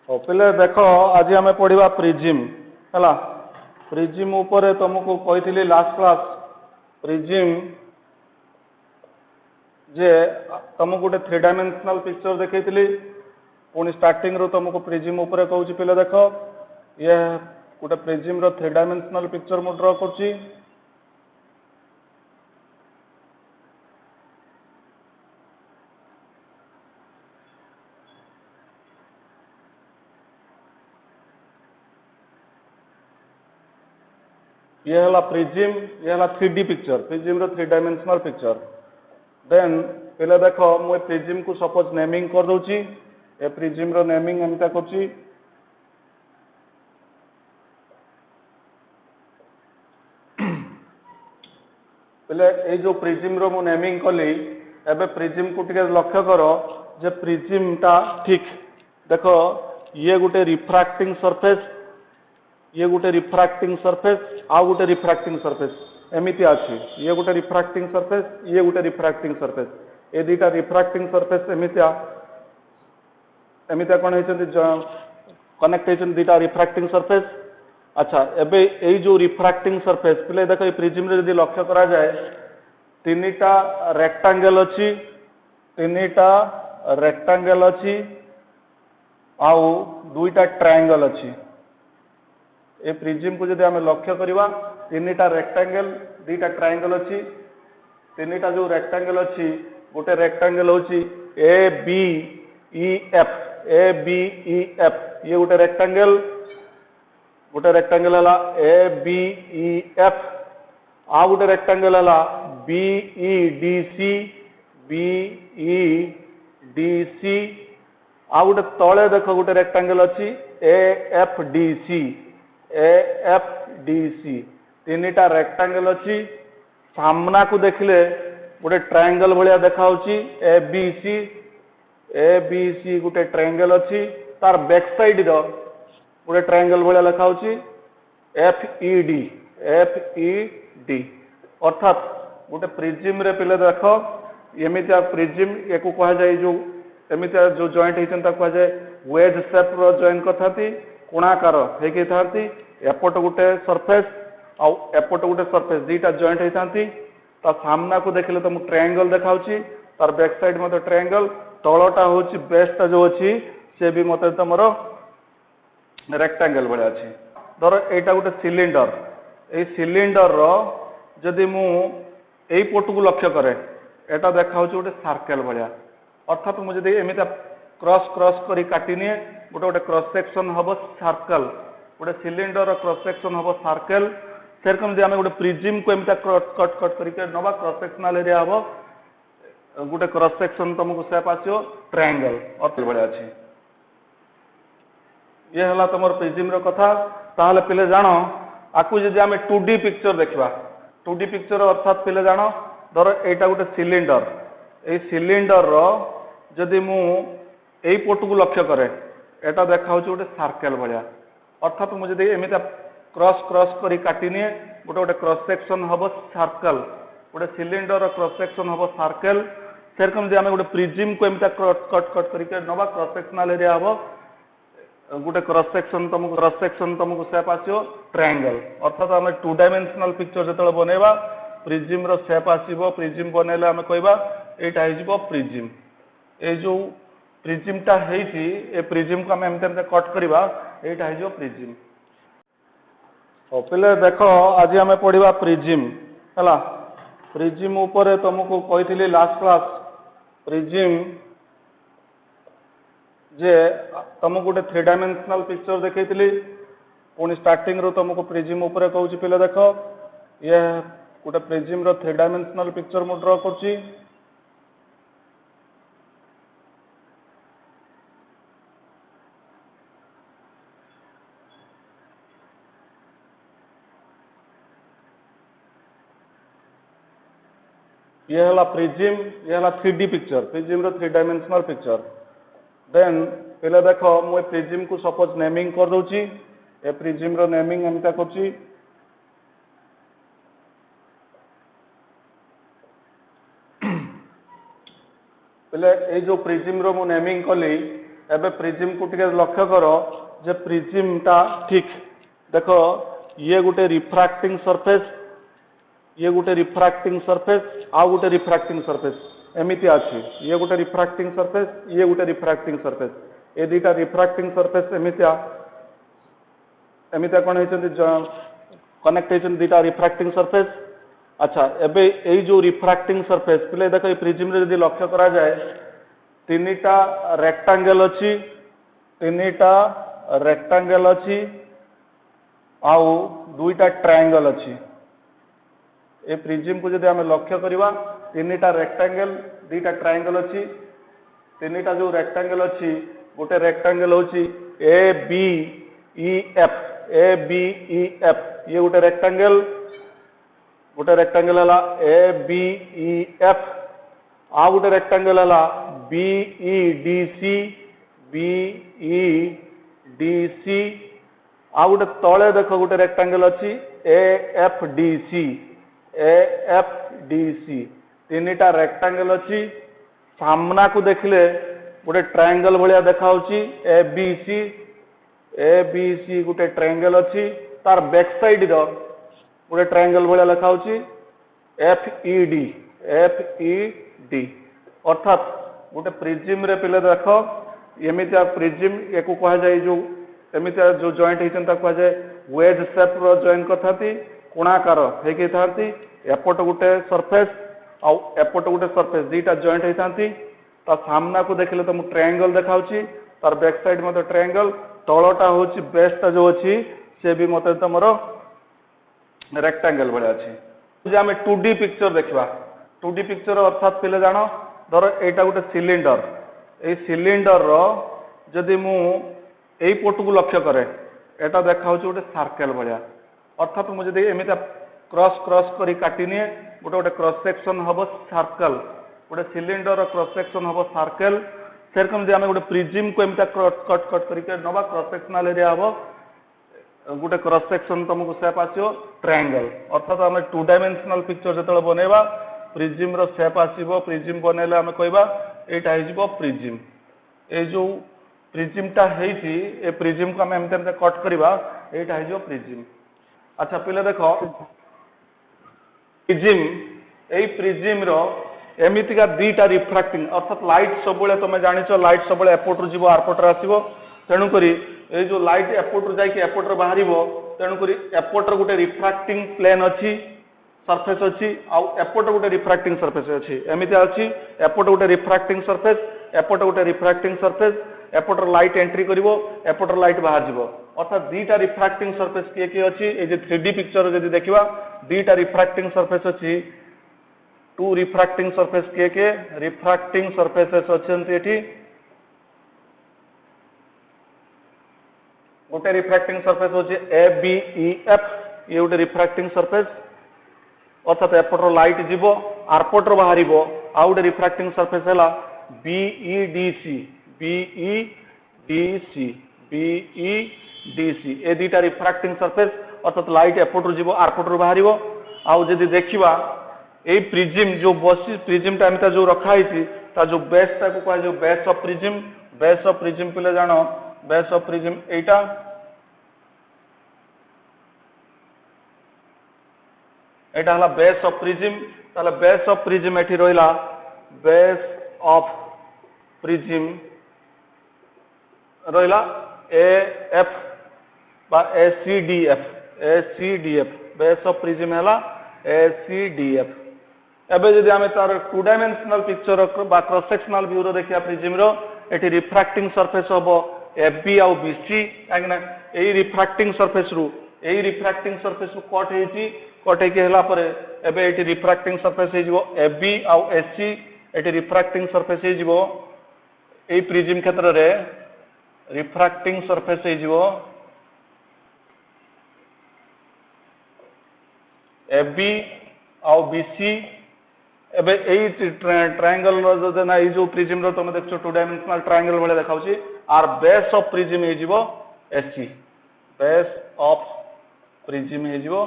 हो पिले देख आज आम पढ़ा प्रिजिम है प्रिजिम उपरे तुमको कही लास्ट क्लास प्रिजिम जे तुमको गोटे 3 डायमेंशनल पिक्चर देखी पुणी स्टार्टिंग रू तुमको प्रिजिम उपरे कहूँ पिले देख ये गोटे प्रिजिम रो 3 डायमेंशनल पिक्चर मु ड्र करुच्ची ये है प्रिजिम ये है 3D पिक्चर प्रिजिम रो 3 डायमेंशनल पिक्चर देन पहले देख मुझे प्रिजिम को सपोज नेमिंग कर दूची ए प्रिजिम रो नेमिंग एमता करची पहले ए जो प्रिजिम रो मु नेमिंग कली एबे प्रिजिम को टिके लक्ष्य करो जे प्रिजिम टा ठीक देखो ये गोटे रिफ्रैक्टिंग सरफेस ये गोटे रिफ्रैक्टिंग सरफेस आ गोटे रिफ्रैक्टिंग सरफेस एमिति अछि ये गोटे रिफ्रैक्टिंग सरफेस ये गोटे रिफ्रैक्टिंग सरफेस ए दुटा रिफ्रैक्टिंग सरफेस एमितिया एमितिया कोन हेचंती कनेक्ट हेचंती दुटा रिफ्रैक्टिंग सरफेस अच्छा एबे ए जो रिफ्रैक्टिंग सरफेस पहले देखो प्रिज्म रे यदि लक्ष्य करा जाए तीनटा रेक्टेंगल अछि तीनटा रेक्टेंगल अछि आउ दुईटा ट्रायंगल अछि ए प्रिज्म को जदि आम लक्ष्य करवा तीनटा रेक्टेंगल दुईटा ट्रायंगल अछि तीनटा जो रेक्टेंगल अछि गोटे रेक्टेंगल होची ए बी ई एफ ये गोटे रेक्टेंगल हला ए बी ई एफ आ गोटे रेक्टेंगल हला बी ई डी सी आ गोटे तले देख गोटे रेक्टेंगल अछि ए एफ डी सी तीनटा रेक्टेंगल अछि सामना को देखले गोटे ट्रायंगल भलिया देखा होची ए बी सी गोटे ट्रायंगल अछि तार बैक साइड रो गोटे ट्रायंगल भलिया लिखा होची एफ ई डी अर्थात गोटे प्रिज्म रे पिले देखो एमितिया प्रिज्म एको कहा जाय जो एमितिया जो जॉइंट हेचन ता कहा जाय वेज शेप रो जॉइंट करथाती कोणाकार हेके थाती एपट गोटे सरफेस आ एपट गोटे सरफेस दीटा जॉइंट हेतांती ता सामना को देखले तुम ट्रायंगल देखाउची तार बैक साइड मते ट्रायंगल तळटा होची बेसटा जो अछि से भी मते तमरो रेक्टेंगल भले अछि धर एटा गोटे सिलिंडर ए सिलिंडर रो जदि मु एई पट को लक्ष्य करे एटा देखाउची गोटे सर्कल भलिया अर्थात मु जदि एमिता क्रॉस करी काटिनिए गोटे गोटे क्रॉस सेक्शन हबो सर्कल गोटे सिलिंडर क्रॉस सेक्शन हबो सर्कल सेरकम जे आमे गोटे प्रिज्म को एमिता कट करिके नबा क्रॉस सेक्शनल एरिया हबो गोटे क्रॉस सेक्शन तुमको शेप आसियो ट्रायंगल अर्थ भले अछि ये हला तमर प्रिज्म रो कथा ताहले पिले जानो आकु जदि आमे 2D पिक्चर देखबा 2D पिक्चर अर्थात पिले जानो धर एटा गोटे सिलिंडर ए सिलिंडर रो जदि मु एई पट को लक्ष्य करे एटा देखाउची गोटे सर्कल भलिया अर्थात मु जदि एमिता क्रॉस करी काटिनिए गोटे गोटे क्रॉस सेक्शन हबो सर्कल गोटे सिलिंडर क्रॉस सेक्शन हबो सर्कल सेरकम जे आमे गोटे प्रिज्म को एमिता कट करिके नबा क्रॉस सेक्शनल एरिया हबो गोटे क्रॉस सेक्शन तुमको शेप आसियो ट्रायंगल अर्थात आमे 2 डायमेंशनल पिक्चर जतले बनेबा प्रिज्म रो शेप आसीबो प्रिज्म बनेले आमे कहबा एटा हिजबो प्रिज्म ए जो प्रिज्म टा हेची ए प्रिज्म को आमे एमते कट करबा एटा हिजबो प्रिज्म हो पिले देखो आज आमे पढ़िबा प्रिज्म हला प्रिज्म उपरे तुमको कही लास्ट क्लास प्रिज्म जे तुमको गोटे 3 डायमेंशनल पिक्चर देखी पुणी स्टार्टिंग रू तुमको प्रिज्म उपरे कहूँ पिले देख ये गोटे प्रिज्म रो 3 डायमेंशनल पिक्चर मु ड्र करुच्ची ये हला प्रिज्म ये हला 3D पिक्चर प्रिज्म रो 3 डायमेंशनल पिक्चर देन पहले देख मुझे प्रिज्म को सपोज नेमिंग कर दूची ए प्रिज्म रो नेमिंग एमता करची पहले ए जो प्रिज्म रो मु नेमिंग कली एबे प्रिज्म को टिके लक्ष्य कर जे प्रिज्म टा ठीक देखो ये गोटे रिफ्रैक्टिंग सरफेस ये गोटे रिफ्रैक्टिंग सरफेस आ गोटे रिफ्रैक्टिंग सरफेस एमिति अछि ये गोटे रिफ्रैक्टिंग सरफेस ये गोटे रिफ्रैक्टिंग सरफेस ए दुटा रिफ्रैक्टिंग सरफेस एमितिया एमितिया कोन हेचंती कनेक्ट हेचंती दुटा रिफ्रैक्टिंग सरफेस अच्छा एबे एई जो रिफ्रैक्टिंग सरफेस पिले देखो ए प्रिज्म रे यदि लक्ष्य करा जाए तीनटा रेक्टेंगल अछि तीनटा रेक्टेंगल अछि आउ दुईटा ट्रायंगल अछि ए प्रिज्म को यदि आम लक्ष्य करवा तीनटा रेक्टेंगल दुईटा ट्रायंगल अछि तीनटा जो रेक्टेंगल अछि गोटे रेक्टेंगल होची ए बी ई एफ ये गोटे रेक्टेंगल हला ए बी ई एफ आ गोटे रेक्टेंगल हला बी ई डी सी आ गोटे तले देख गोटे रेक्टेंगल अछि ए एफ डी सी तीनटा रेक्टेंगल अछि सामना को देखले गोटे ट्रायंगल भलिया देखा होची ए बी सी गोटे ट्रायंगल अछि तार बैक साइड रो गोटे ट्रायंगल भलिया लिखा होची एफ ई डी अर्थात गोटे प्रिज्म रे पिले देखो एमितिया प्रिज्म एको कहा जाय जो एमितिया जो जॉइंट हेचन ता कहा जाय वेज शेप रो जॉइंट कथाती कोणाकार हेके थांती एपट गोटे सरफेस आ एपट गोटे सरफेस दुईटा जॉइंट हेतांती ता सामना को देखले तो ट्रायंगल देखाउची तार बैक साइड मते ट्रायंगल तळटा होची बेसटा जो अछि से भी मते तमरो रेक्टेंगल भले अछि जे हमें 2D पिक्चर देखबा 2D पिक्चर अर्थात पिले जानो धर एटा गोटे सिलिंडर ए सिलिंडर रो जदि मु एई पोट को लक्ष्य करे एटा देखाउची गोटे सर्कल भलिया अर्थात मु जदि एमिता क्रॉस करी काटिनी गोटे गोटे क्रॉस सेक्शन हबो सर्कल गोटे सिलिंडर क्रॉस सेक्शन हबो सर्कल सेरकम जे आमे गोटे प्रिज्म को एमिता कट करी नबा क्रॉस सेक्शनल एरिया हबो गोटे क्रॉस सेक्शन तुमको शेप आसियो ट्रायंगल अर्थात आमे 2 डायमेंशनल पिक्चर जतले बनेबा प्रिज्म रो शेप आसीबो प्रिज्म बनेले आमे कहबा एटा हिजबो प्रिज्म ए जो प्रिज्म टा हेची ए प्रिज्म को आमे एमिता कट करबा एटा हिजबो प्रिज्म अच्छा पिले देखो प्रिज्म रो एमितिका दुईटा रिफ्रैक्टिंग अर्थात लाइट सब तुम जानिछ लाइट सब एपट रु जीवो आरपट रे आसीबो तेणु करी ए जो लाइट एपट रु जाई एपट रे बाहरिबो तेणु करी एपट रे गोटे रिफ्रैक्टिंग प्लेन अछि सरफेस अछि आ एपट गोटे रिफ्रैक्टिंग सरफेस अछि एमिति अछि एपट गोटे रिफ्रैक्टिंग सरफेस एपट गोटे रिफ्रैक्टिंग सरफेस एपट लाइट एंट्री करिवो एपट लाइट बाहर जीवो अर्थात दुईटा रिफ्रैक्टिंग सरफेस किए अछि ए जे 3D पिक्चर जदि देखिबा दुईटा रिफ्रैक्टिंग सरफेस अछि 2 रिफ्रैक्टिंग सरफेस किए रिफ्रैक्टिंग सरफेसेस अछंती एठी गोटे रिफ्रैक्टिंग सरफेस होची ए बी ई एफ ये गोटे रिफ्रैक्टिंग सरफेस अर्थात एपटर लाइट जीवो आरपटर बाहरिबो आ गोटे रिफ्रैक्टिंग सरफेस हला बी ई डी सी ए दुईटा रिफ्रैक्टिंग सरफेस अर्थात लाइट एपटर जीवो आरपटर बाहरिबो आ जदि देखिबा ए प्रिज्म जो बसी प्रिज्म टा एमिता जो रखा हिची ता जो बेस टा को कहा जो बेस ऑफ प्रिज्म पिले जानो बेस ऑफ प्रिज्म एटा हला बेस ऑफ प्रिज्म ताले बेस ऑफ प्रिज्म एठी रोइला बेस ऑफ प्रिज्म रोइला ए एफ बा A C D F base of prism हला ए सी डी एफ एबे जदि आमे तार 2 डायमेंशनल पिक्चर बा क्रॉस सेक्शनल व्यू रो देखिया प्रिज्म रो एठी रिफ्रैक्टिंग सरफेस हबो एफ बी आ बीसी कागना एई रिफ्रैक्टिंग सरफेस रू कट हेची कट हेकी हला परे एबे एठी रिफ्रैक्टिंग सरफेस हे जिवो एफ बी आ एससी एठी रिफ्रैक्टिंग सरफेस हे जिवो एई प्रिज्म क्षेत्र रे रिफ्रैक्टिंग सरफेस हे जिवो एफ बी आ बीसी एबे एई ट्रायंगल रो जना ई जो प्रिज्म रो तुम देखछो 2 डायमेंशनल ट्रायंगल भले देखाउची आर बेस ऑफ प्रिज्म हे जिवो एससी बेस ऑफ प्रिज्म हे जिवो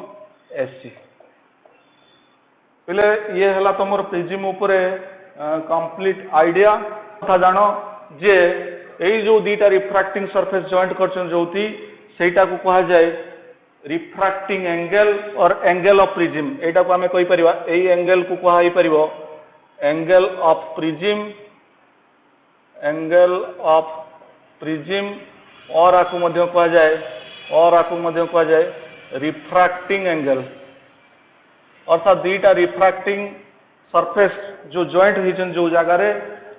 एससी पहले ये हला तुमर प्रिज्म ऊपर कंप्लीट आइडिया था जानो जे एई जो दीटा रिफ्रैक्टिंग सरफेस जॉइंट करछन जोती सेटा को कहा जाए रिफ्रैक्टिंग एंगल और एंगल ऑफ प्रिज्म। एटा को हमें कहि परिबा एई एंगल को कहा ही परिबो angle of prism, angle of prism और आकु मध्य कहा जाए रिफ्रैक्टिंग एंगल। अर्थात दीटा रिफ्रैक्टिंग सरफेस जो जॉइंट होइछन जो जगह रे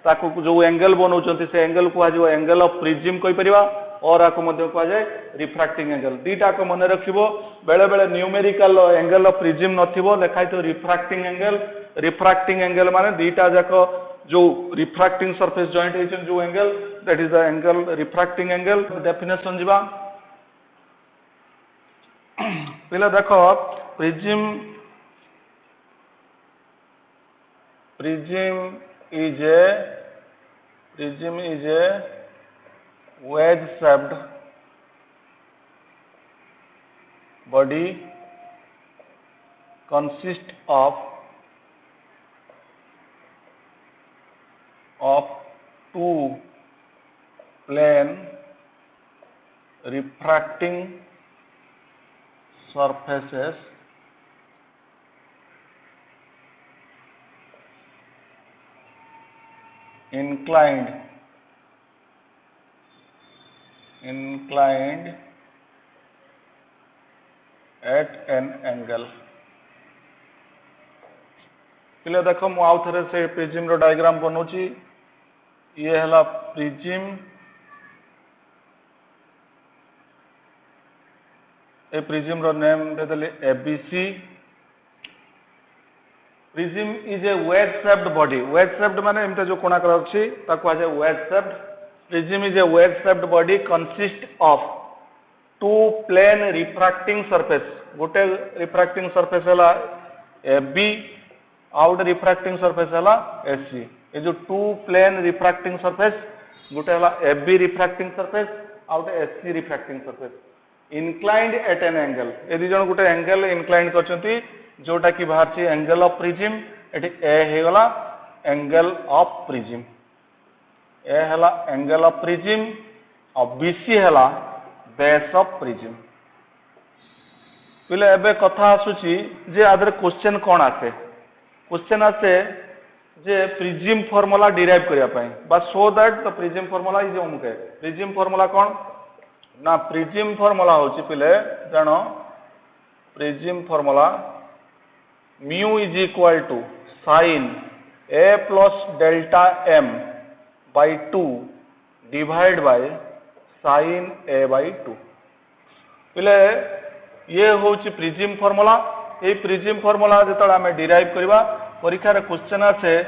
ताकू जो एंगल बनौचंती से एंगल को आज एंगल ऑफ प्रिज्म कहि परिबा और आकु मध्य कहा जाए रिफ्रैक्टिंग एंगल। दीटा को मन रखिबो बेले बेले न्यूमेरिकल एंगल ऑफ प्रिज्म नथिबो लेखाइ तो रिफ्रैक्टिंग एंगल। रिफ्रैक्टिंग एंगल माने दीटा जाको जो रिफ्रैक्टिंग सरफेस जॉइंट होइछन जो angle that is the angle refracting angle. Definition जिबा पहले देखो prism is a wedge shaped body consists of two plane refracting surfaces inclined at an angle। पहले देखो मु आउ थरे से प्रिज्म रो डायग्राम बनौची। ये हला प्रिज्म, ए प्रिज्म रो नेम दे देले ABC. Prism is a wedge shaped body. Wedge shaped माने एमते जो कोना कर अछि ताको आजे wedge shaped. Prism is a wedge shaped body consist of two plane refracting surface. गोटे रिफ्रैक्टिंग सरफेस हला एबी आउट रिफ्रैक्टिंग सरफेस हला एसी। ए जो टू प्लेन रिफ्रैक्टिंग सरफेस गोटे हला एबी रिफ्रैक्टिंग सरफेस आउट AC refracting surface inclined at an angle. ए दि जण गोटे एंगल इनक्लाइंड करछंती जोटा कि बाहर छी एंगल ऑफ प्रिज्म। एटी ए हे गला एंगल ऑफ प्रिज्म। ए हला एंगल ऑफ प्रिज्म और बीसी हला बेस ऑफ प्रिज्म। पहले एबे कथा आसुची जे आदर क्वेश्चन कोन आसे। क्वेश्चन आसे जे प्रिज्म फार्मूला डिराइव करिया पई बस so that the prism formula is ओमके। प्रिज्म फार्मूला कोन ना प्रिज्म फार्मूला होची पहले जानो prism formula mu is equal to sin a plus delta m by 2 divided by sin a by 2। पहले ये होची प्रिज्म फार्मूला। ए प्रिज्म फार्मूला जेतला हमें डिराइव करबा परीक्षा रे क्वेश्चन आसे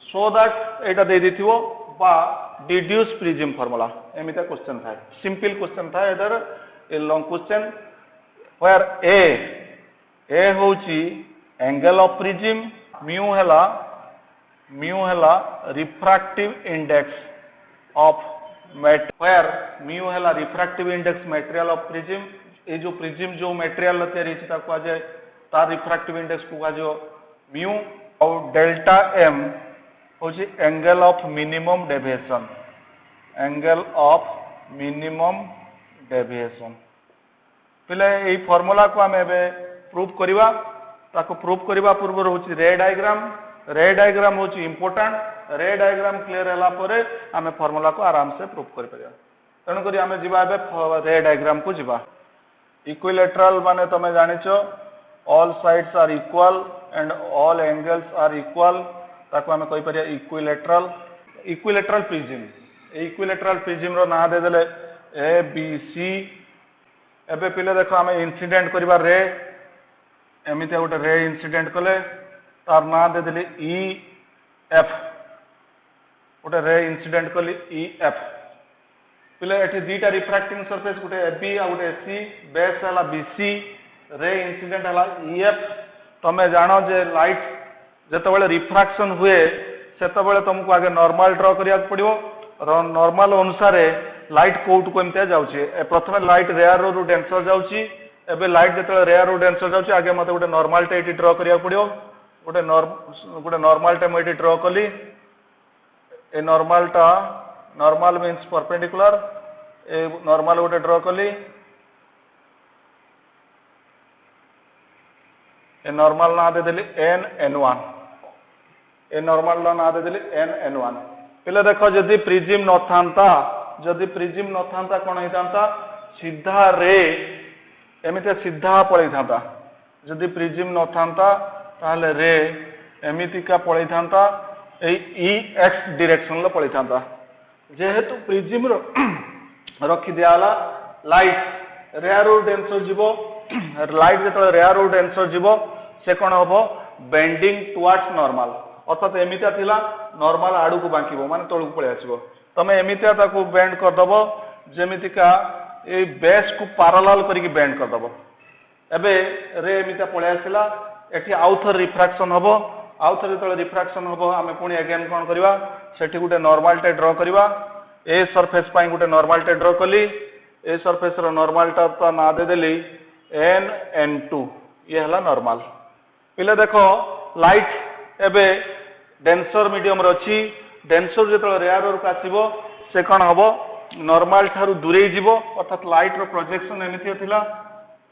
सो दैट एटा दे दिथिवो बा डिड्यूस प्रिज्म फार्मूला एमिता क्वेश्चन था। सिंपल क्वेश्चन था इधर a long question where A होची एंगल ऑफ प्रिज्म, म्यू हेला refractive index of where mu हेला refractive index material of prism. ए जो प्रिज्म जो मटेरियल तयारी छै ताको आज तार रिफ्रैक्टिव इंडेक्स को आज म्यू और डेल्टा एम होची angle of minimum deviation. Angle of minimum deviation पहले ए फार्मूला को हम एबे प्रूफ करिवा। ताको प्रूफ करिवा पूर्व होची रे डायग्राम। रे डायग्राम होची इंपोर्टेंट। रे डायग्राम क्लियर होला परे हमें फार्मूला को आराम से प्रूफ करि परिया। तण करी हमें जिबा एबे रे डायग्राम को जिबा। इक्विलेटरल माने तमे जानिछो all sides are equal and all angles are equal. ताको हमें कहि परिया equilateral. Equilateral prism. Equilateral prism रो ना दे देले ए बी सी। एबे पहले देखो हमें इंसिडेंट करिबा रे एमिते गोटे रे इंसिडेंट कले तार ना दे देले ई एफ। गोटे रे इंसिडेंट कली ई एफ। पहले एठी दीटा रिफ्रैक्टिंग सरफेस गोटे एबी आ गोटे एसी। बेस हला बीसी। रे इंसिडेंट हला ई एफ। तमे जानो जे लाइट जेतबेले रिफ्रैक्शन हुए सेतबेले तुमको आगे नॉर्मल ड्रॉ करिया पड़िबो। नॉर्मल अनुसार लाइट कोउट को एमते जाउची। प्रथमे लाइट रेयर रो डेंसर जाउची। एबे लाइट जेतबेले रेयर रो डेंसर जाउची आगे मते गोटे नॉर्मल टे एटी ड्रॉ करिया पड़िबो। गोटे नॉर्मल टे मो एटी ड्रॉ कली। ए नॉर्मल टा normal means perpendicular a normal गोटे ड्रॉ कली ए नॉर्मल ना देदेली n1 ए नॉर्मल ना देदेली n1 पिले देखो जदि प्रिज्म न थांता जदि प्रिज्म न थांता कोन होइतांता सीधा रे एमिते सीधा पळै थांता जदि प्रिज्म न थांता ताहले रे एमितिका पळै थांता ए x डायरेक्शन लो पळै थांता जेहेतु प्रिज्म रो रखि दियाला लाइट रेयर डेंसर जीवो लाइट जो रेयर डेंसर जीवो से कौन हम बेंडिंग टुवर्ड्स नॉर्मल अर्थात एमितिया थिला नॉर्मल आड़ू को बांकिबो माने तळु को पळे आसीबो तमे एमितिया ताको बेंड कर दबो जेमितिका ए बेस को पैरेलल करिकि बेंड कर दबो एबे रे एमितिया पळे आसिला एठी आउथर रिफ्रैक्शन हबो आउथर तळे रिफ्रैक्शन हबो आमे पुणी अगेन कोन करबा सेठी गुटे नॉर्मल टे ड्रॉ करबा ए सरफेस पाई गुटे नॉर्मल टे ड्रॉ कली ए सरफेस रो नॉर्मल टा ना दे देली n2 ये हला नॉर्मल पिले देखो लाइट एबे डेंसर मीडियम रची डेंसर जो रेयर को आसीबो से कौन हम नॉर्मल ठारू दूरे जीवो अर्थात लाइट रो प्रोजेक्शन एमितिया थिला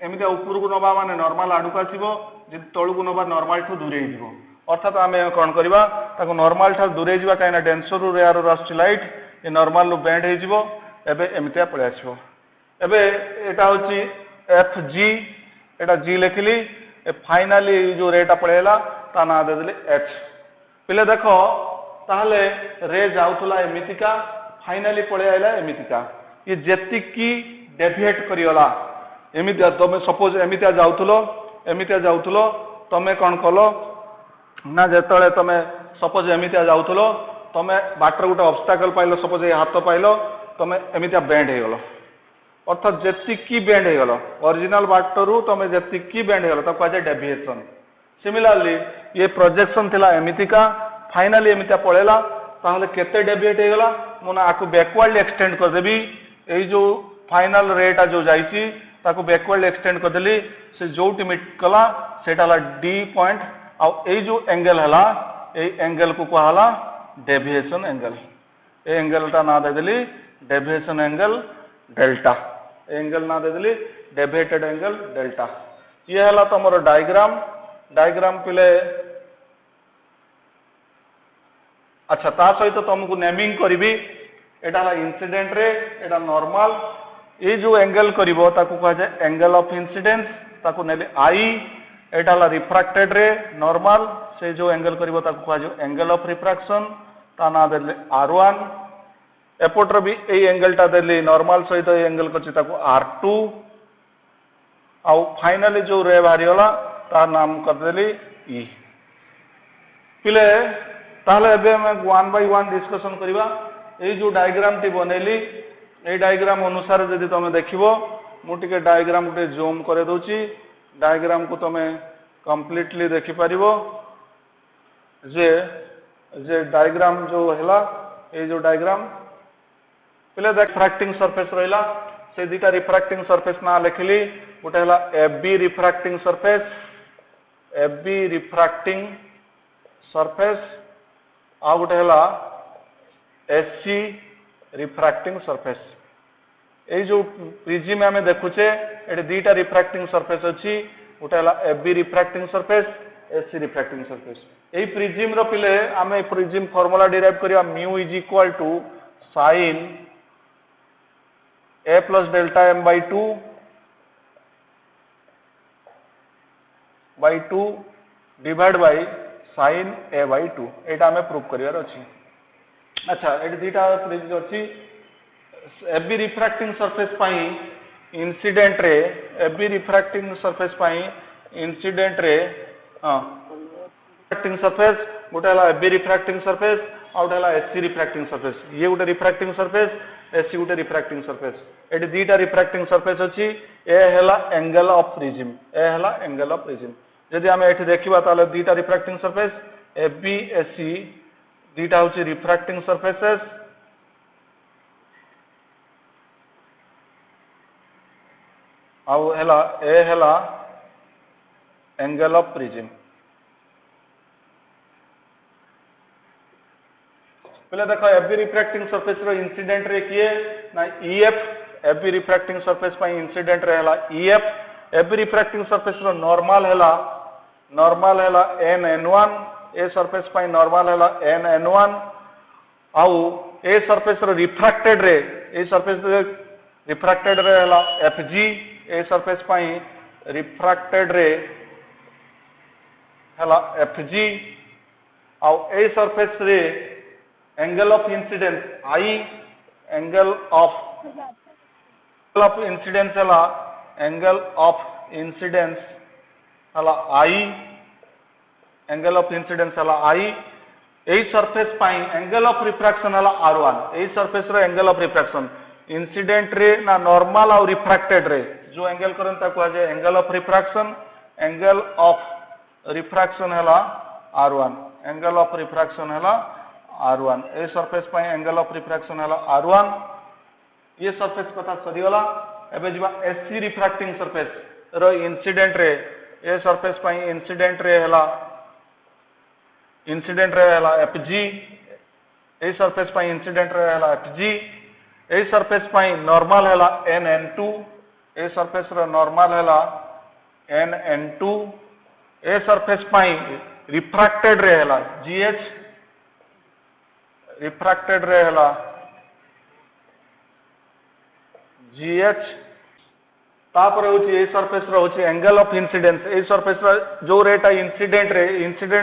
एमितिया ऊपर को नबा माने नॉर्मल आडू को आसीबो जे तळु को नबा नॉर्मल ठू दूरे जीवो अर्थात आमे कोन करबा ताको नॉर्मल ठारू दूरे जीवा काइना डेंसर रो रेयर रो आसी लाइट ए नॉर्मल लो बेंड हे जीवो एबे एमितिया पळे आसीबो एबे एटा होची FG एटा G लिखली ए फाइनली जो रेटा पळेला ता ना दे देले H पिले देखो ताहले रे जाउतला एमितिका फाइनली पळे आइला एमितिका ये जेतिकी डेविएट करियोला एमितिया तमे सपोज एमितिया जाउतलो तमे कोन कलो ना जेतळे तमे सपोज एमितिया जाउतलो तमे बाटर गुटे ऑब्स्टैकल पाइलो सपोज ए हाथ पाइलो तमे एमितिया बेंड हे गलो अर्थात जेतिकी बेंड हे गलो ओरिजिनल बाटरू तमे जेतिकी बेंड हे गलो त कहजे डेविएशन सिमिलरली ये प्रोजेक्शन थिला एमितिका फाइनली एमितिया पळेला ताहले केते डेविएट हे गला मोना आकु बैकवर्ड एक्सटेंड कर देबी ए जो फाइनल रेटा जो जाईची ताकु बैकवर्ड एक्सटेंड कर देली से जोटी मिट कला सेटा ला D पॉइंट आ ए जो एंगल हला ए एंगल को कहला डेविएशन एंगल ए एंगल ता ना दे देली डेविएशन एंगल डेल्टा एंगल ना दे देली डेविएटेड एंगल डेल्टा ये हला तमरो डायग्राम पिले अच्छा ता सहित तुमको नेमिंग करिबी एटा हला इंसिडेंट रे एटा नॉर्मल ए जो एंगल करिवो ताकू कह जाय एंगल ऑफ इंसिडेंस ताकू नेले आई एटा हला रिफ्रैक्टेड रे नॉर्मल से जो एंगल करिवो ताकू कह जाय एंगल ऑफ रिफ्रैक्शन ता ना देले R1 एपोटर भी ए एंगल टा देली नॉर्मल सहित ए एंगल करछि ताकू R2 आ फाइनली जो रे बाहरियोला ता नाम कर देली E पिले ताहले एबे मैं 1 बाय 1 डिस्कशन करिवा ए जो डायग्राम टी बनेली ए डायग्राम अनुसार यदि तुम देखिबो मु टिके डायग्राम गुटे जूम करे दोची डायग्राम को तुम कंप्लीटली देखि परिबो जे डायग्राम जो हैला ए जो डायग्राम पहले रिफ्रैक्टिंग सरफेस रहिला से दिटा रिफ्रैक्टिंग सरफेस ना लिखली गोटे हैला FB रिफ्रैक्टिंग सरफेस आ गोटे हैला SC रिफ्रैक्टिंग सरफेस ए जो प्रिज्म आमे देखुचे एटे दीटा रिफ्रैक्टिंग सरफेस अछि गोटे हैला FB refracting surface SC refracting surface ए प्रिज्म रो पिले आमे प्रिज्म फार्मूला डिराइव करिया mu sin A plus delta m by 2 divided by sin A by 2 एटा हमें प्रूव करियार अछि अच्छा एटी दीटा प्रिज्म अछि FB रिफ्रैक्टिंग सरफेस पाई incident ray FB refracting surface पाई इंसिडेंट रे रिफ्रैक्टिंग सरफेस गोटे हला FB रिफ्रैक्टिंग सरफेस आ गोटे हला SC रिफ्रैक्टिंग सरफेस ये गोटे रिफ्रैक्टिंग सरफेस SC गोटे रिफ्रैक्टिंग सरफेस एटी दीटा रिफ्रैक्टिंग सरफेस अछि ए हला एंगल ऑफ प्रिज्म यदि हम एठी देखिबा ताले दीटा रिफ्रैक्टिंग सरफेस FB SC दीटा होछि रिफ्रैक्टिंग सरफेसेस आउ हला ए हला एंगल ऑफ प्रिज्म पहले देखो एबी रिफ्रैक्टिंग सरफेस रो इंसिडेंट रे किए ना ईएफ एबी रिफ्रैक्टिंग सरफेस पाई इंसिडेंट रे हला ईएफ एबी रिफ्रैक्टिंग सरफेस रो नॉर्मल हला n1 ए सरफेस पाई नॉर्मल हला n1 आउ ए सरफेस रो रिफ्रैक्टेड रे ए सरफेस रे रिफ्रैक्टेड रे हला fg ए सरफेस पाई रिफ्रैक्टेड रे हला fg आउ ए सरफेस रे angle of incidence I angle of incidence हला एंगल ऑफ इंसिडेंस हला I एंगल ऑफ इंसिडेंस हला I ए सरफेस पाई एंगल ऑफ रिफ्रैक्शन हला r1 ए सरफेस रो angle of refraction incident ray ना नॉर्मल और रिफ्रैक्टेड रे जो एंगल करन ता को जे एंगल ऑफ रिफ्रैक्शन हला r1 एंगल ऑफ रिफ्रैक्शन हला r1 ए सरफेस पाई एंगल ऑफ रिफ्रैक्शन हला r1 ये सरफेस कथा सरी गला एबे जिबा एससी रिफ्रैक्टिंग सरफेस रो इंसिडेंट रे ए सरफेस पाई इंसिडेंट रे हला fg ए सरफेस पाई इंसिडेंट रे हला fg ए सरफेस पाई नॉर्मल हला nn2 ए सरफेस रो नॉर्मल हला nn2 ए सरफेस पाई रिफ्रैक्टेड रे हला gh रिफ्रैक्टेड रे हला gh तापर होची ए सरफेस रो होची एंगल ऑफ इंसिडेंस ए सरफेस रो जो रेट है इंसिडेंट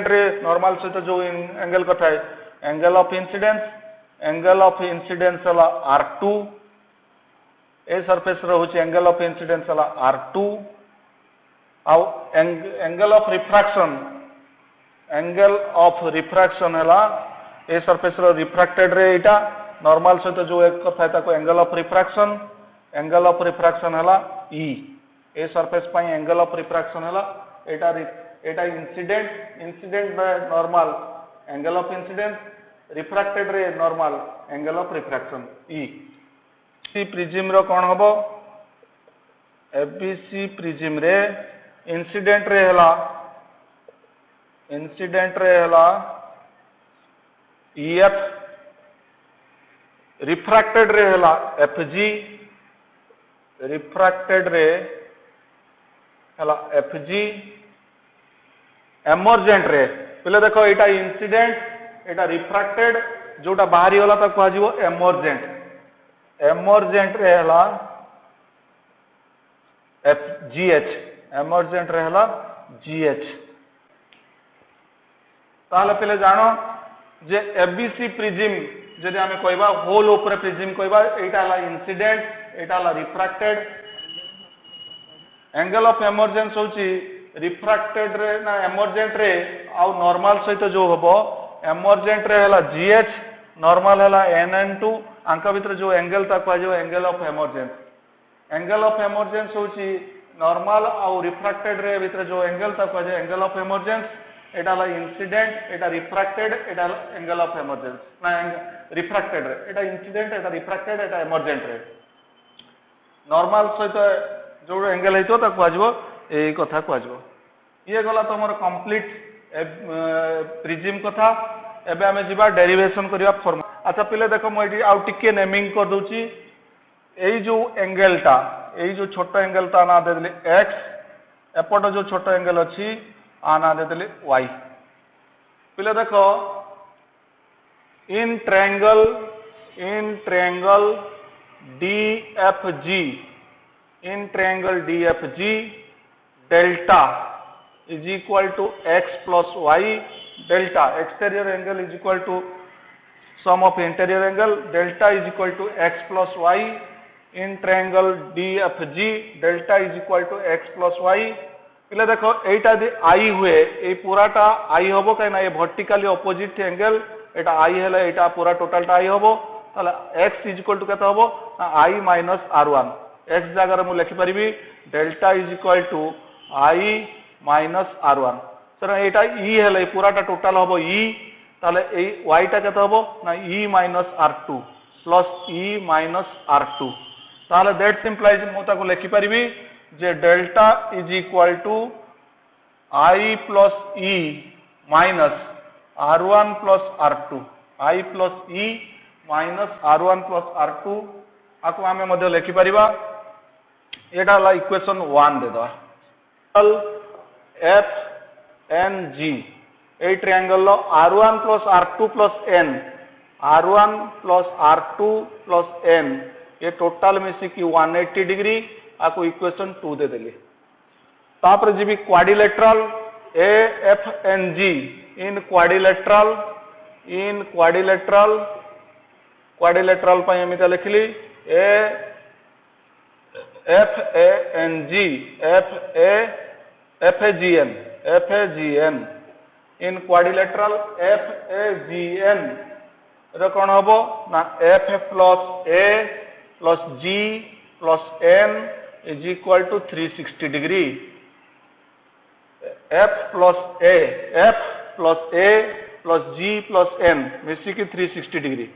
रे नॉर्मल से तो जो एंगल कथा है एंगल ऑफ इंसिडेंस हला r2 ए सरफेस रो होची एंगल ऑफ इंसिडेंस हला r2 आउ एंगल ऑफ रिफ्रैक्शन हला ए सरफेस रो रिफ्रैक्टेड रे एटा नॉर्मल से तो जो एक कथा है ताको एंगल ऑफ रिफ्रैक्शन हला E ए सरफेस पाई एंगल ऑफ रिफ्रैक्शन हला एटा incident ray normal angle of incidence refracted ray normal angle of refraction E C prism रो कोन हबो ABC prism ray incident ray हला EF रिफ्रैक्टेड रे हला FG एमर्जेंट रे पहले देखो एटा इंसिडेंट एटा रिफ्रैक्टेड जोटा बाहरी होला ता कहजिवो एमर्जेंट रे हला FGH एमर्जेंट रे हला GH ताले पहले जानो जे एबीसी प्रिज्म जदि आमे कहबा होल ऊपर प्रिज्म कहबा एटा हला इंसिडेंट एटा हला रिफ्रैक्टेड एंगल ऑफ एमर्जेंस होची रिफ्रैक्टेड रे ना एमर्जेंट रे आ नॉर्मल सहित जो हबो एमर्जेंट रे हला GH नॉर्मल हला nn2 आंका भीतर जो एंगल ता कहजो एंगल ऑफ एमर्जेंस होची नॉर्मल आ रिफ्रैक्टेड रे भीतर जो एंगल ता कहजो एंगल ऑफ एमर्जेंस एटा हला incident Etah refracted Etah angle of emergence ना रिफ्रैक्टेड रे एटा इंसिडेंट एटा रिफ्रैक्टेड एटा एमर्जेंट रे नॉर्मल सहित जो एंगल हेतो ता कहजो ए कथा कहजो ये गला तमर कंप्लीट प्रिज्म कथा एबे हमें जिबा डेरिवेशन करिया फॉर्म अच्छा पहले देखो मु एटी आउ टिके नेमिंग कर दोची एई जो एंगल ता एई जो छोटा एंगल ता ना दे देले x एपट जो छोटा एंगल अछि आ ना दे देले y पहले देखो in triangle DFG delta is equal to x plus y delta exterior angle is equal to sum of interior angle delta is equal to x plus y in triangle DFG delta is equal to x plus y पहले देखो एटा दे I हुए ए पूराटा I होबो काई ना ये vertically opposite angle Etah I हैला एटा पूरा टोटलटा I होबो ताले x is equal to केता होबो I minus r1 x जगह मु लिखि परिबी delta is equal to I minus r1 sir Etah E हैला पूराटा टोटल होबो E ताले ए y टा केता होबो ना E minus r2 plus E minus r2 ताले दैट इंप्लाइज मु ताको लिखि परिबी जे delta is equal to I plus E minus r1 plus r2 I plus E minus R1 plus R2 आपको आमे मध्य लिखि परिबा एटा हला इक्वेशन 1 दे दो F N G ए ट्रायंगल लो R1 plus R2 plus N R1 plus R2 plus N ये total मिसी की 180 degree आपको equation 2 दे देली तापर जीबी quadrilateral A F N G in quadrilateral quadrilateral पर एमिता लिखली A F A N G F A G N in quadrilateral F A G N रे कौन हबो ना F plus A plus G plus N is equal to 360 degree F plus A plus G plus N मिसिकी 360 degree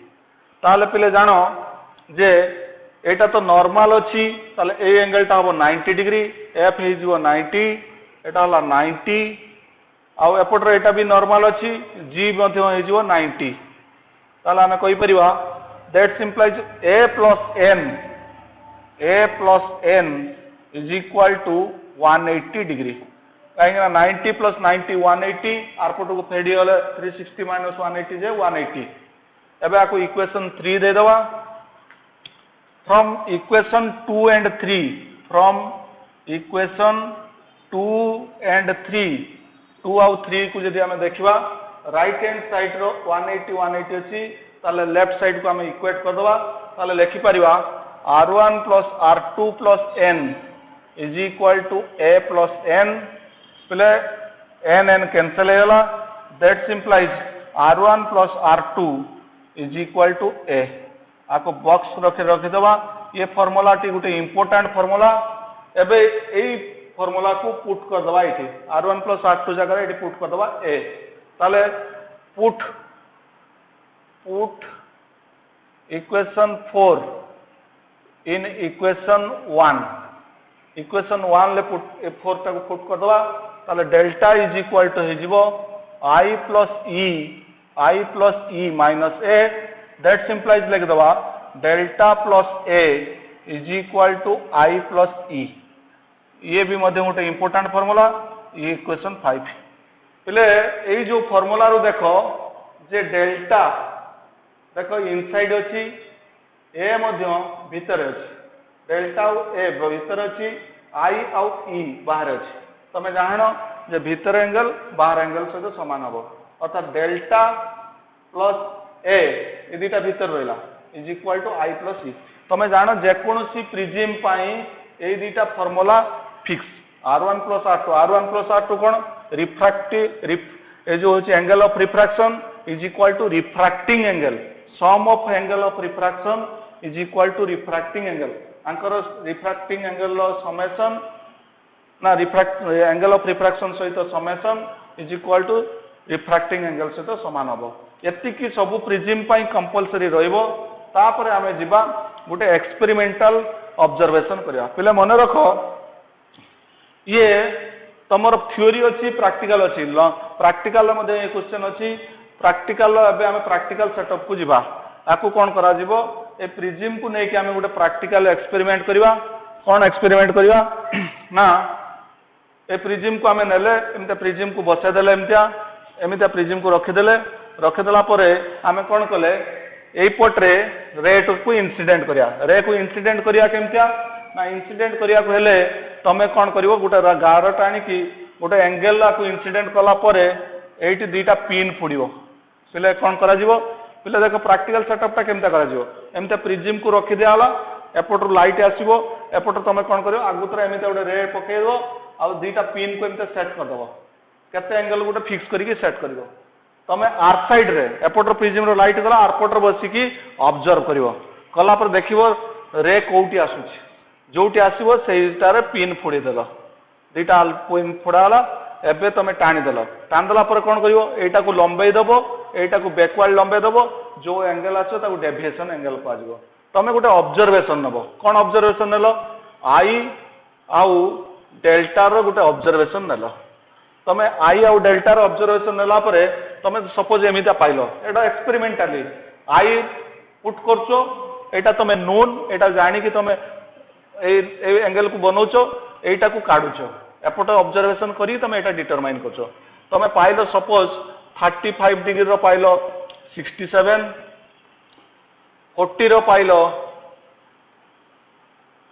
ताले पिले जानो जे एटा तो normal अछि ताले ए एंगल टा हबो 90 डिग्री एफ हे जिवो 90 एटा हला 90 आउ एपट रे एटा भी नॉर्मल अछि जी मध्य हे जिवो 90 ताले हमें कहि परिबा that implies A plus N is equal to 180 degree कहीं 90 प्लस 90 180 आरपट को फेडी गले 360 माइनस 180 जे 180 एबे आको इक्वेशन 3 दे दवा from equation 2 and 3 from equation 2 and 3 2 आउ 3 को जदी हमें देखिबा राइट हैंड साइड रो 180 180 अछि ताले लेफ्ट साइड को हमें इक्वेट कर दवा ताले लिखि परिबा R1 plus R2 plus N is equal to A plus N पहले एन कैंसल होगा that implies R1 plus R2 is equal to A आपको बॉक्स रखी दवा ये फॉर्मूला टी गोटे इंपोर्टेंट फॉर्मूला एबे एई फॉर्मूला को पुट कर दवा इठी R1 प्लस R2 जगह इठी पुट कर दवा ए ताले पुट इक्वेशन 4 इन इक्वेशन 1 ले पुट 4 तक पुट कर दवा ताले डेल्टा इज इक्वल टू हे जिवो I plus E minus A that simplify लिख दवा delta plus A is equal to I plus E ये भी मध्य गोटे इंपोर्टेंट फॉर्मूला ये इक्वेशन 5 पहले ए जो फॉर्मूला रो देखो जे डेल्टा देखो इनसाइड अछि ए मध्य भीतर अछि डेल्टा ए भीतर अछि I आउ E बाहर अछि तमे जानो जे भीतर एंगल बाहर एंगल सहित समान हबो अर्थात डेल्टा प्लस ए ये दुटा भीतर रहला is equal to I plus E तमे जानो जे कोनोसी प्रिज्म पाई ए दुटा formula fix R1 plus R2 कोन रिफ्रैक्टिव ए जो होची angle of refraction is equal to refracting angle sum of angle of refraction is equal to refracting angle आंकर रिफ्रैक्टिंग एंगल समेशन ना एंगल ऑफ रिफ्रैक्शन सहित summation is equal to refracting angle सहित समान हबो एतिकी सब प्रिज्म पाई compulsory रहइबो तापर आमे जिबा गोटे एक्सपेरिमेंटल ऑब्जर्वेशन करिया पहले मन रखो ये तमर थ्योरी अछि प्रैक्टिकल अछि प्रैक्टिकल मध्ये ए क्वेश्चन अछि प्रैक्टिकल एबे आमे प्रैक्टिकल सेटअप को जिबा आकु कोन करा जिवो ए प्रिज्म को नै कि आमे गोटे प्रैक्टिकल एक्सपेरिमेंट करिवा कोन एक्सपेरिमेंट करिवा ना ए प्रिज्म को आमे नेले एमते प्रिज्म को बसे देले एमिता प्रिज्म को रखिदेला परे आमे कोन कले एई पटरे रे को इंसिडेंट करिया केमतिया ना इंसिडेंट करिया को हेले तमे कोन करिवो गोटे गार टाणी की गोटे एंगल को इंसिडेंट कला परे एठी दुईटा पिन फुडिवो पहिले कोन करा जिवो पहिले देखो प्रैक्टिकल सेटअप टा केमता करा जिवो एमते प्रिज्म को रखि दियाला एपटर लाइट आसीबो एपटर तमे कोन करिवो आगुतरा एमिता गोटे रे पकेइबो आ दुईटा पिन को एमते सेट कर दबो केते एंगल गोटे फिक्स करिके सेट करिवो तमे आर साइड रे एपटर प्रिज्म रो लाइट गला आरपटर बसिकी ऑब्जर्व करिवो कला पर देखिवो रे कोउटी आसुची जोटी आसीबो सेइटारे पिन फोड़ी देलो दुईटा पिन फोड़ाला एबे तमे टाणी देला पर कोन करिवो एटा को लंबाई दबो एटा को बैकवर्ड लंबाई दबो जो एंगल आछो ताको डेविएशन एंगल पाजिवो तमे गोटे ऑब्जर्वेशन नबो कोन ऑब्जर्वेशन नेलो आई आउ डेल्टा रो गोटे ऑब्जर्वेशन नेलो तमे आई आउ डेल्टा रो ऑब्जर्वेशन नेला परे तमे suppose एमिता pilo Etah experimentally I put करछो एटा तमे नोन एटा जानि कि तमे ए एंगल को बनौछो एटा को काढुछो एपट ऑब्जर्वेशन करी तमे एटा डिटरमाइन करछो तमे पाइलो सपोज 35 डिग्री रो पाइलो 67 40 रो पाइलो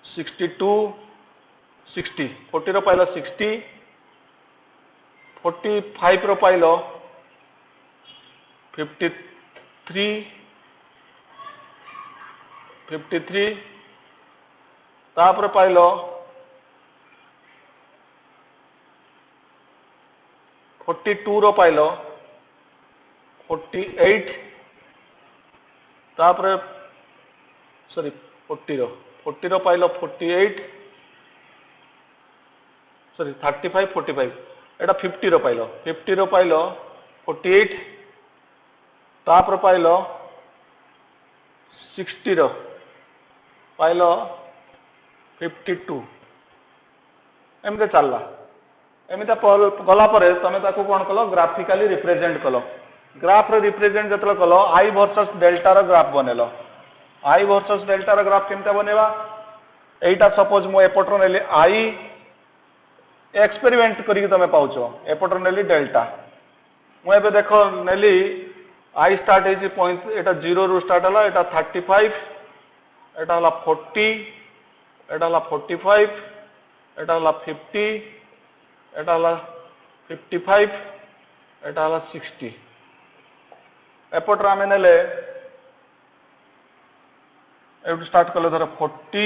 62 60 40 रो पाइलो 60 45 रो पाइलो 53 तापर पाइलो 42 रो पाइलो 48 तापर सॉरी 40 रो पाइलो 48 सॉरी 35 45 एटा 50 रो पाइलो 50 रो पाइलो 48 तापर पाइलो 60 रो पाइलो 52 एमते चलला एमिता गला परे तमे ताको कोन कलो ग्राफिकली रिप्रेजेंट कलो ग्राफ रे रिप्रेजेंट जतलो कलो आई वर्सेस डेल्टा रो ग्राफ बनेलो आई वर्सेस डेल्टा रो ग्राफ केमता बनेबा एटा सपोज मो एपटर नेली आई एक्सपेरिमेंट करी तमे पाउछो एपटर नेली डेल्टा मो एबे देखो नेली आई स्टार्ट हेजी पॉइंट एटा 0 रु स्टार्ट हला एटा 35 एटा हला 40 एटा हला 45 एटा हला 50 एटा हला 55 एटा हला 60 एपटर आमे नेले एटू स्टार्ट कले धर 40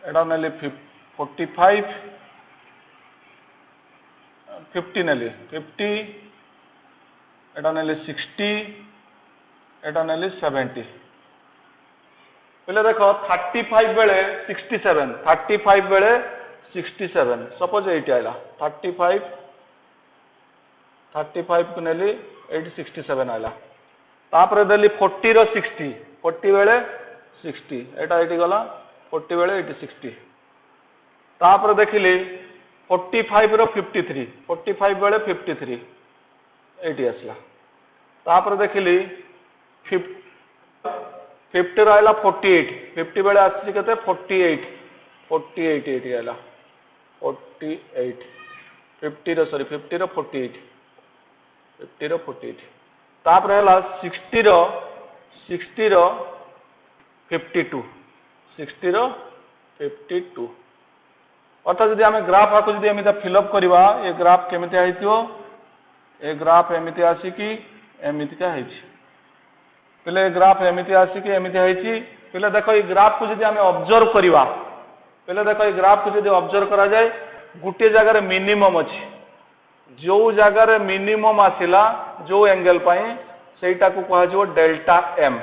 एटा नेले 45 50 नेले 50 एटा नेले 60 एटा नेले 70 पहले देखो 35 बेले 67 35 बेले 67 सपोज 80 आइला 35 को नेली 67 आइला तापर देली 40 रो 60 40 बेले 60 एटा 80 गला 40 बेले 60 तापर देखिली 45 रो 53 45 बेले 53 80 आसला तापर देखिली 50 आइला 48 50 बेले आसी केते 48 80 आइला 48 50 रो सॉरी 50 रो 48 50 रो 48 तापर हला 60 रो 52 60 रो 52 अर्थात जदि आमे ग्राफ आको जदि एमिता फिलअप करबा ए ग्राफ केमिति आइतियो ए ग्राफ एमिति आसी कि एमिति का हेछि पहले ग्राफ एमिति आसी कि एमिति हेछि पहले देखो ए ग्राफ को जदि आमे ऑब्जर्व करबा पहले देखो ए ग्राफ को जदि ऑब्जर्व करा जाए गुटे जगह रे मिनिमम अछि जो जगह रे मिनिमम आसिला जो एंगल पई सेटा को कहा जिवो डेल्टा एम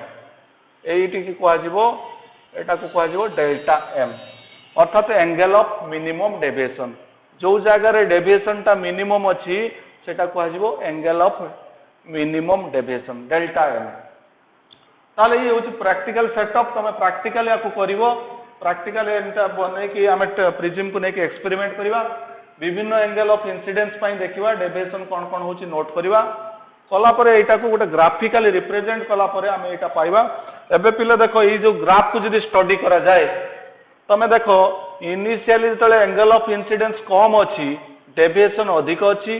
एइटी की कहा जिवो एटा को कहा जिवो डेल्टा एम अर्थात एंगल ऑफ मिनिमम डेविएशन जो जगह रे डेविएशन ता मिनिमम अछि सेटा कहा जिवो angle of minimum deviation delta M ताले ये होची प्रैक्टिकल सेटअप तमे प्रैक्टिकल याकू करिवो प्रैक्टिकल एंटा बने कि हमें प्रिज्म को नेके एक्सपेरिमेंट करिवा विभिन्न एंगल ऑफ इंसिडेंस पई देखिवा डेविएशन कोन कोन होची नोट करिवा कला परे एटा को गोटे ग्राफिकली रिप्रेजेंट कला परे हमें एटा पाइबा एबे पिले देखो ई जो ग्राफ को जदी स्टडी करा जाए तमे देखो इनिशियली तले एंगल ऑफ इंसिडेंस कम अछि डेविएशन अधिक अछि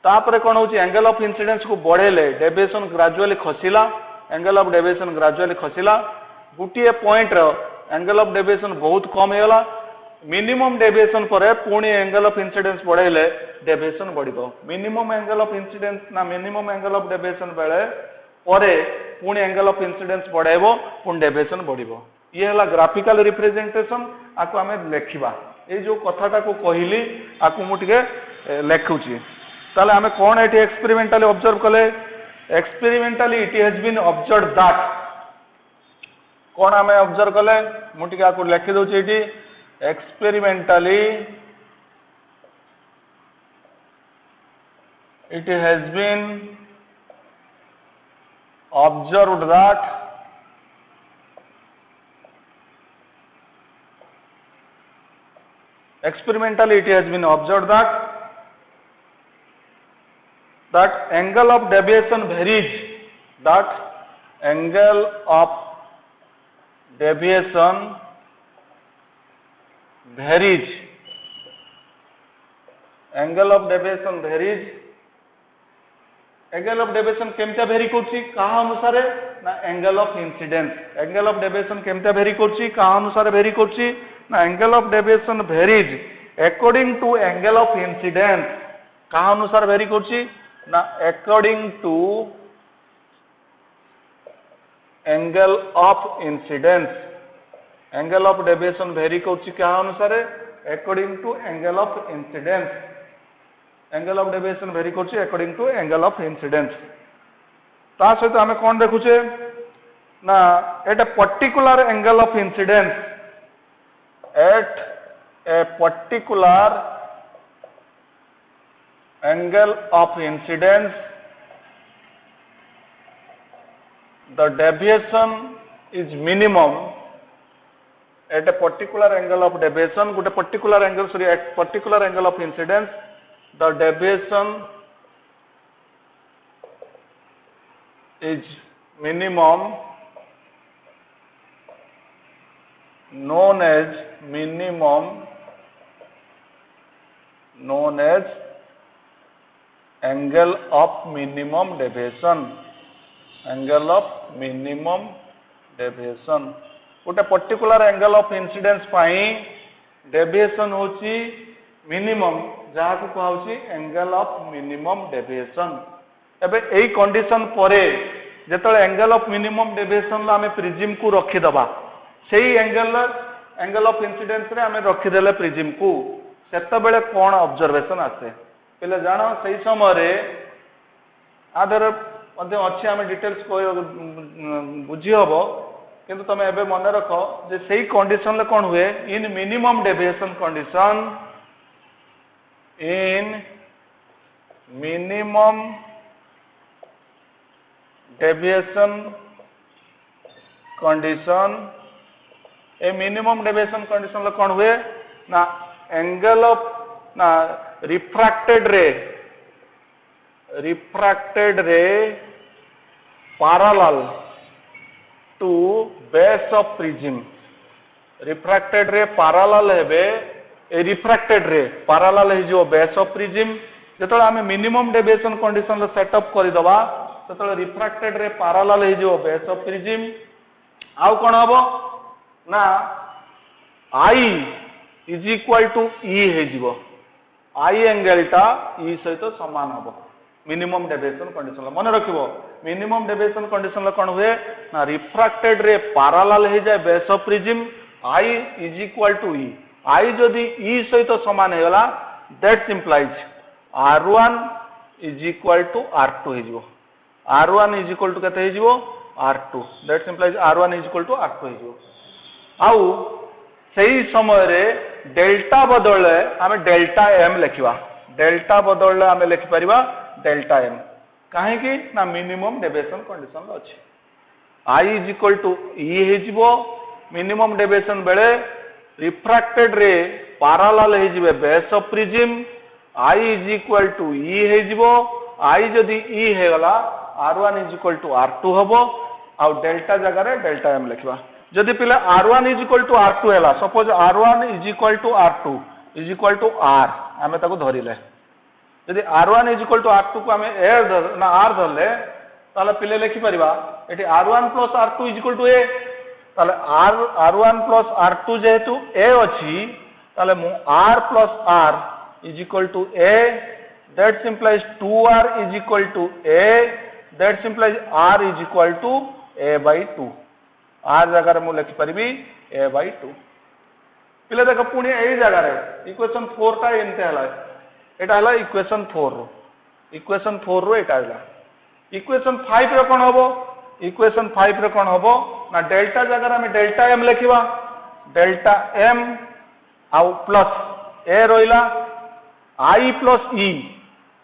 तापरे कोन होची एंगल ऑफ इंसिडेंस को बढ़ेले डेविएशन ग्रेजुअली खसिला एंगल ऑफ डेविएशन ग्रेजुअली खसिला गुटिए पॉइंट रो एंगल ऑफ डेविएशन बहुत कम हेला मिनिमम डेविएशन परे पुणी एंगल ऑफ इंसिडेंस बढ़ेले डेविएशन बढ़िबो मिनिमम एंगल ऑफ इंसिडेंस ना मिनिमम एंगल ऑफ डेविएशन बेले परे पुणी एंगल ऑफ इंसिडेंस बढ़ाइबो पुणी डेविएशन बढ़िबो ये हला ग्राफिकल रिप्रेजेंटेशन आको हमें लेखिबा ए जो कथाटा को कहिली आको मु टिके लेखुची ताले हमें कोन एटी एक्सपेरिमेंटली ऑब्जर्व कले experimentally it has been observed that कोन हमें ऑब्जर्व कले मु टिके आको लेखि दोची एटी experimentally it has been observed that experimentally it has been observed that that angle of deviation varies, that angle of deviation varies, angle of deviation varies, angle of deviation केमता vary करछि कहा अनुसार ना angle of incidence, angle of deviation केमता vary करछि कहा अनुसार vary करछि ना angle of deviation varies according to angle of incidence, कहा अनुसार भेरी करछि ना according to angle of incidence, angle of deviation vary करछि कहा अनुसार according to angle of incidence, angle of deviation vary करछि according to angle of incidence. ता सहित आमे कोन देखुछे ना at a particular angle of incidence, at a particular angle of incidence the deviation is minimum, at a particular angle of deviation गोटे particular angle sorry at particular angle of incidence the deviation is minimum, known as angle of minimum deviation, angle of minimum deviation गोटे particular angle of incidence pi deviation होची minimum जहाँ को कहउची angle of minimum deviation. एबे एई condition परे जेतले angle of minimum deviation ला हमें prism को रखी दबा सेही एंगल ऑफ इंसिडेंस रे हमें रखी देले प्रिज्म को सेत बेले कोन ऑब्जर्वेशन आसे पहले जानो सही समय रे आदर मध्ये अछि हमें डिटेल्स को बुझी हबो किंतु तमे एबे मन रखो जे सेही कंडीशन ले कोन हुए इन minimum deviation condition, in minimum deviation condition, a minimum deviation condition ला कौन हुए ना angle of ना refracted ray parallel to base of prism, refracted ray parallel हेबे ए रिफ्रैक्टेड रे पैरेलल है जो बेस ऑफ प्रिज्म जेतले हमें मिनिमम डेविएशन कंडीशन लो setup करि दबा सेतले रिफ्रैक्टेड रे पैरेलल है जो बेस ऑफ प्रिज्म आउ कोन हबो ना आई इज इक्वल टू ई हे जिवो आई एंगल टा ई सहित समान हबो मिनिमम डेविएशन कंडीशन लो मन रखिबो मिनिमम डेविएशन कंडीशन लो कोन हुए ना रिफ्रैक्टेड रे पैरेलल है जाय base of prism I is equal to E I जदि ई सहित समान है गला that implies R1 is equal to R2 हे जिवो R1 इज इक्वल टू कते हे जिवो R2 that implies R1 is equal to R2 हे जिवो आउ सही समय रे डेल्टा बदले हमें डेल्टा m लिखिबा डेल्टा बदले हमें लिखि परिबा डेल्टा m काहे कि ना मिनिमम डेविएशन कंडीशन अछि I is equal to E हे जिवो मिनिमम डेविएशन बेले रिफ्रैक्टेड रे पैरेलल हे जिवे base of prism I is equal to E हे जिवो I जदि E हे गला R1 is equal to R2 हबो आ डेल्टा जगह रे डेल्टा m लिखबा जदि पिले R1 is equal to R2 हैला suppose R1 is equal to R2 is equal to R हमें ताको धरिले जदि R1 is equal to R2 को हमें R धरले ताले पिले लिखि परिबा एठी R1 plus R2 is equal to A ताले R1 प्लस R2 जेहेतु A अछि ताले मु R plus R is equal to A that implies 2R is equal to A that implies R is equal to A by 2 R जगह रे मु लिखि परिबी A by 2 पिले देखो पुणी एई जगह रे इक्वेशन 4 टा एनते हला एटा हला इक्वेशन 4 रो एटा हला इक्वेशन 5 रे कोन हबो इक्वेशन 5 रे कोन हबो ना डेल्टा जगह में डेल्टा m लिखिबा डेल्टा m आउ plus a रोइला i plus e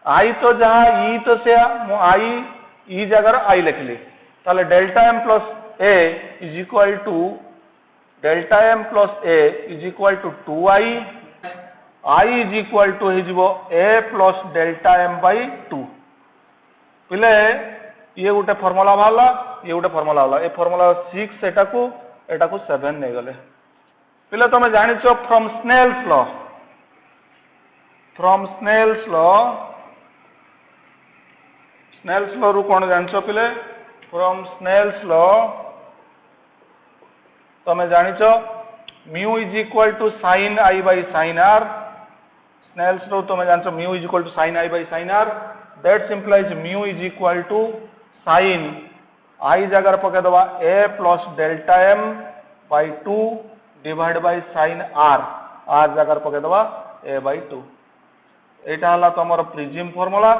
i तो जहां e तो से मु i e जगह i लिखली ताले डेल्टा m plus a is equal to डेल्टा m plus a is equal to 2i i is equal to हे जिवो a plus delta m by 2 पिले ये गोटे फॉर्मूला बाहला ये गोटे फॉर्मूला होला ए फॉर्मूला 6 एटा को 7 नै गले पिले तुम जानिछो फ्रॉम स्नेल्स लॉ रु कोन जानिछो पिले फ्रॉम स्नेल्स लॉ तुम जानिछो mu is equal to sin I by sin r Snell's law तुम जानिछो mu is equal to sin I by sin r that implies mu is equal to sin I जगह पके दबा a plus delta m by 2 divide by sin r जगह पके दबा a by 2 एटा हला तमर प्रिजिम फार्मूला